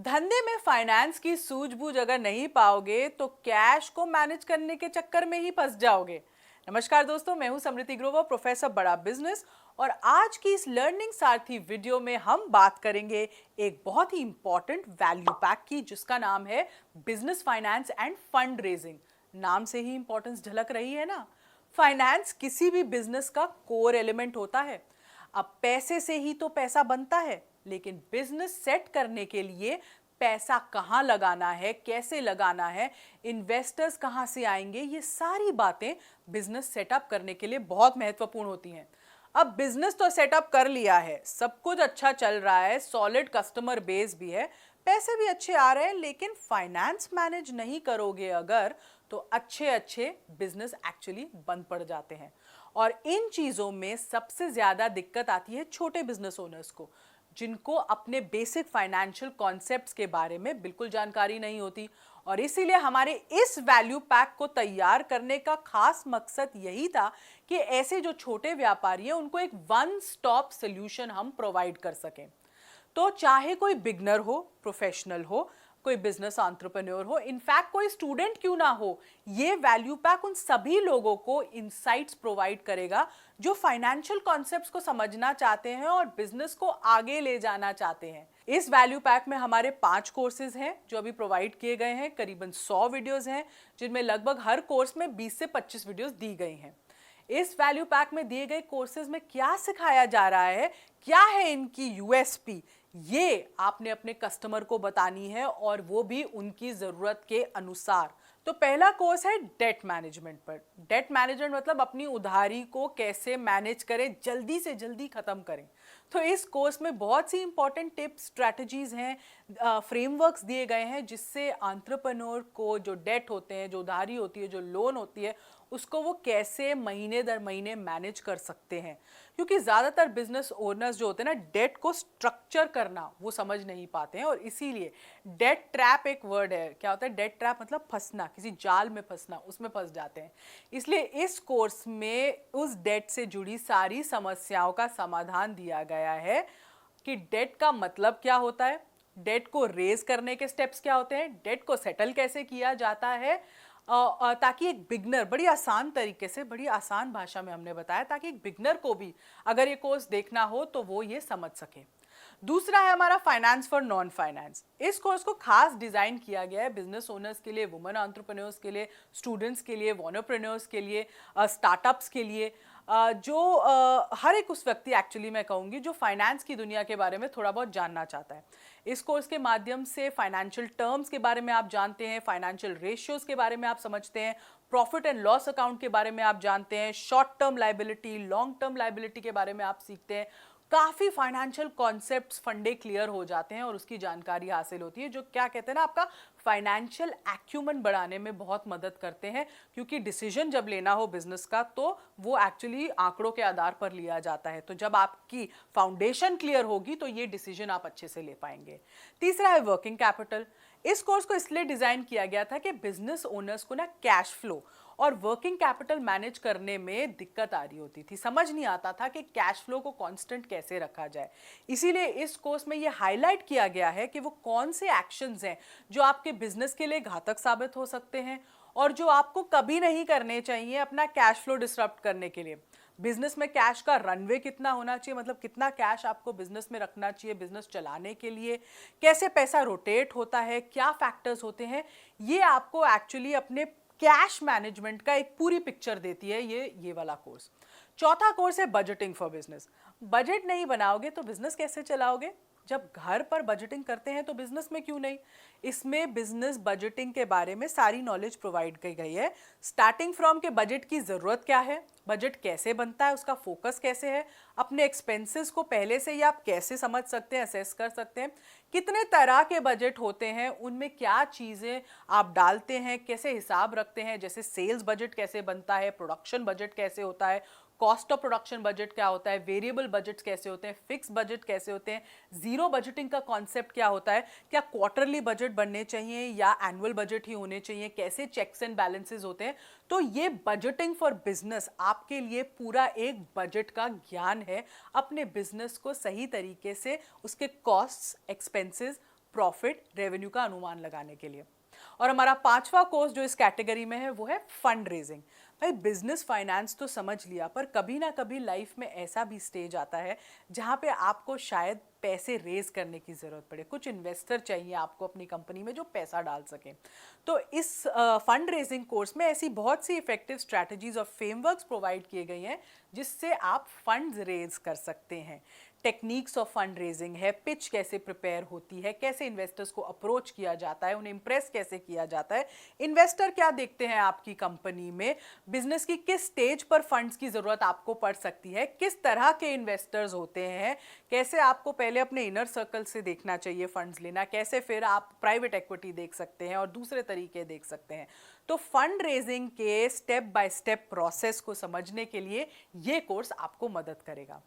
धंधे में फाइनेंस की सूझबूझ अगर नहीं पाओगे तो कैश को मैनेज करने के चक्कर में ही फंस जाओगे। नमस्कार दोस्तों, मैं हूं समृति ग्रोवर, प्रोफेसर बड़ा बिजनेस। और आज की इस लर्निंग सारथी वीडियो में हम बात करेंगे एक बहुत ही इंपॉर्टेंट वैल्यू पैक की, जिसका नाम है business finance end fund raising. नाम से ही इंपॉर्टेंस झलक रही है ना। फाइनेंस किसी भी बिजनेस का कोर एलिमेंट होता है। अब पैसे से ही तो पैसा बनता है, लेकिन बिजनेस सेट करने के लिए पैसा कहाँ लगाना है, कैसे लगाना है, इन्वेस्टर्स कहाँ से आएंगे, ये सारी बातें बिजनेस सेटअप करने के लिए बहुत महत्वपूर्ण होती हैं। अब बिजनेस तो सेटअप कर लिया है, सब कुछ अच्छा चल रहा है, सॉलिड कस्टमर बेस भी है, पैसे भी अच्छे आ रहे हैं, लेकिन फाइनेंस मैनेज नहीं करोगे अगर, तो अच्छे अच्छे बिजनेस एक्चुअली बंद पड़ जाते हैं। और इन चीज़ों में सबसे ज़्यादा दिक्कत आती है छोटे बिजनेस ओनर्स को, जिनको अपने बेसिक फाइनेंशियल कॉन्सेप्ट्स के बारे में बिल्कुल जानकारी नहीं होती। और इसीलिए हमारे इस वैल्यू पैक को तैयार करने का खास मकसद यही था कि ऐसे जो छोटे व्यापारी हैं उनको एक वन स्टॉप सोल्यूशन हम प्रोवाइड कर सकें। तो चाहे कोई बिगनर हो, प्रोफेशनल हो, कोई बिजनेस एंटरप्रेन्योर हो, इनफैक्ट कोई स्टूडेंट क्यों ना हो, ये वैल्यू पैक उन सभी लोगों को इनसाइट्स प्रोवाइड करेगा जो फाइनेंशियल कॉन्सेप्ट्स को समझना चाहते हैं और बिजनेस को आगे ले जाना चाहते हैं। इस वैल्यू पैक में हमारे 5 कोर्सेज हैं जो अभी प्रोवाइड किए गए हैं। करीबन 100 वीडियोस हैं, जिनमें लगभग हर कोर्स में 20 से 25 वीडियोस दी गई हैं। इस वैल्यू पैक में दिए गए कोर्सेज में क्या सिखाया जा रहा है, क्या है इनकी यूएसपी, ये आपने अपने कस्टमर को बतानी है, और वो भी उनकी जरूरत के अनुसार। तो पहला कोर्स है डेट मैनेजमेंट पर। डेट मैनेजमेंट मतलब अपनी उधारी को कैसे मैनेज करें, जल्दी से जल्दी खत्म करें। तो इस कोर्स में बहुत सी इंपॉर्टेंट टिप्स, स्ट्रैटेजीज हैं, फ्रेमवर्क्स दिए गए हैं, जिससे एंटरप्रेन्योर को जो डेट होते हैं, जो उधारी होती है, जो लोन होती है, उसको वो कैसे महीने दर महीने मैनेज कर सकते हैं। क्योंकि ज़्यादातर बिजनेस ओनर्स जो होते हैं ना, डेट को स्ट्रक्चर करना वो समझ नहीं पाते हैं, और इसीलिए डेट ट्रैप एक वर्ड है। क्या होता है डेट ट्रैप? मतलब फंसना, किसी जाल में फंसना, उसमें फंस जाते हैं। इसलिए इस कोर्स में उस डेट से जुड़ी सारी समस्याओं का समाधान दिया गया है कि डेट का मतलब क्या होता है, डेट को रेज करने के स्टेप्स क्या होते हैं, डेट को सेटल कैसे किया जाता है, ताकि एक बिगनर बड़ी आसान तरीके से, बड़ी आसान भाषा में हमने बताया, ताकि एक बिगनर को भी अगर ये कोर्स देखना हो तो वो ये समझ सके। दूसरा है हमारा फाइनेंस फॉर नॉन फाइनेंस। इस कोर्स को खास डिजाइन किया गया है बिजनेस ओनर्स के लिए, वुमेन एंटरप्रेन्योर्स के लिए, स्टूडेंट्स के लिए, वॉनरप्रेन्योर्स के लिए, स्टार्टअप्स के लिए, जो हर एक उस व्यक्ति, एक्चुअली मैं कहूँगी, जो फाइनेंस की दुनिया के बारे में थोड़ा बहुत जानना चाहता है। इस कोर्स के माध्यम से फाइनेंशियल टर्म्स के बारे में आप जानते हैं, फाइनेंशियल रेशियोज के बारे में आप समझते हैं, प्रॉफिट एंड लॉस अकाउंट के बारे में आप जानते हैं, short term liability, long term liability के बारे में आप सीखते हैं। काफ़ी फाइनेंशियल कॉन्सेप्ट्स फंडे क्लियर हो जाते हैं और उसकी जानकारी हासिल होती है, जो क्या कहते हैं ना, आपका फाइनेंशियल एक्यूमेंट बढ़ाने में बहुत मदद करते हैं। क्योंकि डिसीजन जब लेना हो बिजनेस का, तो वो एक्चुअली आंकड़ों के आधार पर लिया जाता है। तो जब आपकी फाउंडेशन क्लियर होगी तो ये डिसीजन आप अच्छे से ले पाएंगे। तीसरा है वर्किंग कैपिटल। इस कोर्स को इसलिए डिजाइन किया गया था कि बिजनेस ओनर्स को ना कैश फ्लो और वर्किंग कैपिटल मैनेज करने में दिक्कत आ रही होती थी, समझ नहीं आता था कि कैश फ्लो को कांस्टेंट कैसे रखा जाए। इसीलिए इस कोर्स में ये हाईलाइट किया गया है कि वो कौन से एक्शंस हैं जो आपके बिजनेस के लिए घातक साबित हो सकते हैं और जो आपको कभी नहीं करने चाहिए अपना कैश फ्लो डिसरप्ट करने के लिए। बिजनेस में कैश का रनवे कितना होना चाहिए, मतलब कितना कैश आपको बिजनेस में रखना चाहिए बिजनेस चलाने के लिए, कैसे पैसा रोटेट होता है, क्या फैक्टर्स होते हैं, ये आपको एक्चुअली अपने कैश मैनेजमेंट का एक पूरी पिक्चर देती है ये वाला कोर्स। चौथा कोर्स है बजटिंग फॉर बिजनेस। बजट नहीं बनाओगे तो बिजनेस कैसे चलाओगे? जब घर पर बजटिंग करते हैं तो बिजनेस में क्यों नहीं? इसमें बिजनेस बजटिंग के बारे में सारी नॉलेज प्रोवाइड की गई है। स्टार्टिंग फ्रॉम के बजट की ज़रूरत क्या है, बजट कैसे बनता है, उसका फोकस कैसे है, अपने एक्सपेंसेस को पहले से ही आप कैसे समझ सकते हैं, असेस कर सकते हैं, कितने तरह के बजट होते हैं, उनमें क्या चीज़ें आप डालते हैं, कैसे हिसाब रखते हैं, जैसे सेल्स बजट कैसे बनता है, प्रोडक्शन बजट कैसे होता है, कॉस्ट ऑफ प्रोडक्शन बजट क्या होता है, वेरिएबल बजट कैसे होते हैं, फिक्स बजट कैसे होते हैं, जीरो बजटिंग का कॉन्सेप्ट क्या होता है, क्या क्वार्टरली बजट बनने चाहिए या एनुअल बजट ही होने चाहिए, कैसे चेक्स एंड बैलेंसेस होते हैं। तो ये बजटिंग फॉर बिजनेस आपके लिए पूरा एक बजट का ज्ञान है, अपने बिजनेस को सही तरीके से उसके कॉस्ट्स, एक्सपेंसेस, प्रॉफिट, रेवेन्यू का अनुमान लगाने के लिए। और हमारा 5वां कोर्स जो इस कैटेगरी में है वो है फंड रेजिंग। भाई बिजनेस फाइनेंस तो समझ लिया, पर कभी ना कभी लाइफ में ऐसा भी स्टेज आता है जहाँ पे आपको शायद पैसे रेज करने की ज़रूरत पड़े, कुछ इन्वेस्टर चाहिए आपको अपनी कंपनी में जो पैसा डाल सकें। तो इस फंड रेजिंग कोर्स में ऐसी बहुत सी इफेक्टिव स्ट्रैटेजीज और फ्रेमवर्क्स प्रोवाइड किए गए हैं जिससे आप फंड्स रेज कर सकते हैं। टेक्निक्स ऑफ फंड रेजिंग है, पिच कैसे प्रिपेयर होती है, कैसे इन्वेस्टर्स को अप्रोच किया जाता है, उन्हें इंप्रेस कैसे किया जाता है, इन्वेस्टर क्या देखते हैं आपकी कंपनी में, बिजनेस की किस स्टेज पर फंड्स की ज़रूरत आपको पड़ सकती है, किस तरह के इन्वेस्टर्स होते हैं, कैसे आपको पहले अपने इनर सर्कल से देखना चाहिए फंड्स लेना, कैसे फिर आप प्राइवेट इक्विटी देख सकते हैं और दूसरे तरीके देख सकते हैं। तो फंड रेजिंग के स्टेप बाय स्टेप प्रोसेस को समझने के लिए ये कोर्स आपको मदद करेगा।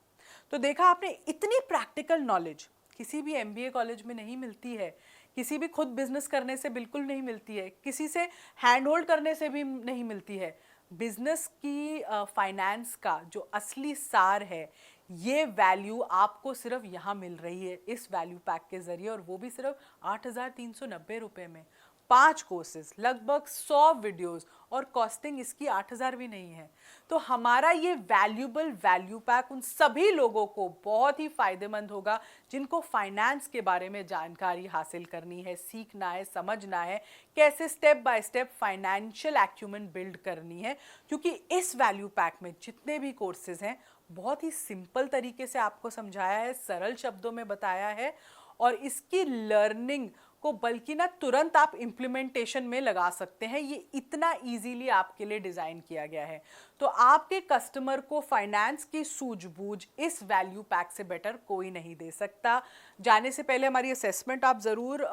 तो देखा आपने, इतनी प्रैक्टिकल नॉलेज किसी भी एमबीए कॉलेज में नहीं मिलती है, किसी भी खुद बिजनेस करने से बिल्कुल नहीं मिलती है, किसी से हैंड होल्ड करने से भी नहीं मिलती है। बिजनेस की फाइनेंस का जो असली सार है, ये वैल्यू आपको सिर्फ यहाँ मिल रही है इस वैल्यू पैक के जरिए, और वो भी सिर्फ 8,390 रुपये में। 5 कोर्सेज, लगभग 100 वीडियोस, और कॉस्टिंग इसकी 8,000 भी नहीं है। तो हमारा ये वैल्यूबल वैल्यू पैक उन सभी लोगों को बहुत ही फायदेमंद होगा जिनको फाइनेंस के बारे में जानकारी हासिल करनी है, सीखना है, समझना है, कैसे step by step financial acumen build करनी है। क्योंकि इस वैल्यू पैक में जितने भी कोर्सेज हैं बहुत ही सिंपल तरीके से आपको समझाया है, सरल शब्दों में बताया है, और इसकी लर्निंग को बल्कि ना तुरंत आप इम्प्लीमेंटेशन में लगा सकते हैं। ये इतना इजीली आपके लिए डिज़ाइन किया गया है। तो आपके कस्टमर को फाइनेंस की सूझबूझ इस वैल्यू पैक से बेटर कोई नहीं दे सकता। जाने से पहले हमारी असेसमेंट आप ज़रूर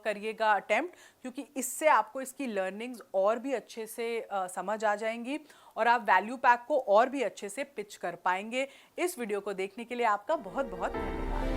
करिएगा अटेम्प्ट, क्योंकि इससे आपको इसकी लर्निंग्स और भी अच्छे से समझ आ जाएंगी और आप वैल्यू पैक को और भी अच्छे से पिच कर पाएंगे। इस वीडियो को देखने के लिए आपका बहुत बहुत धन्यवाद।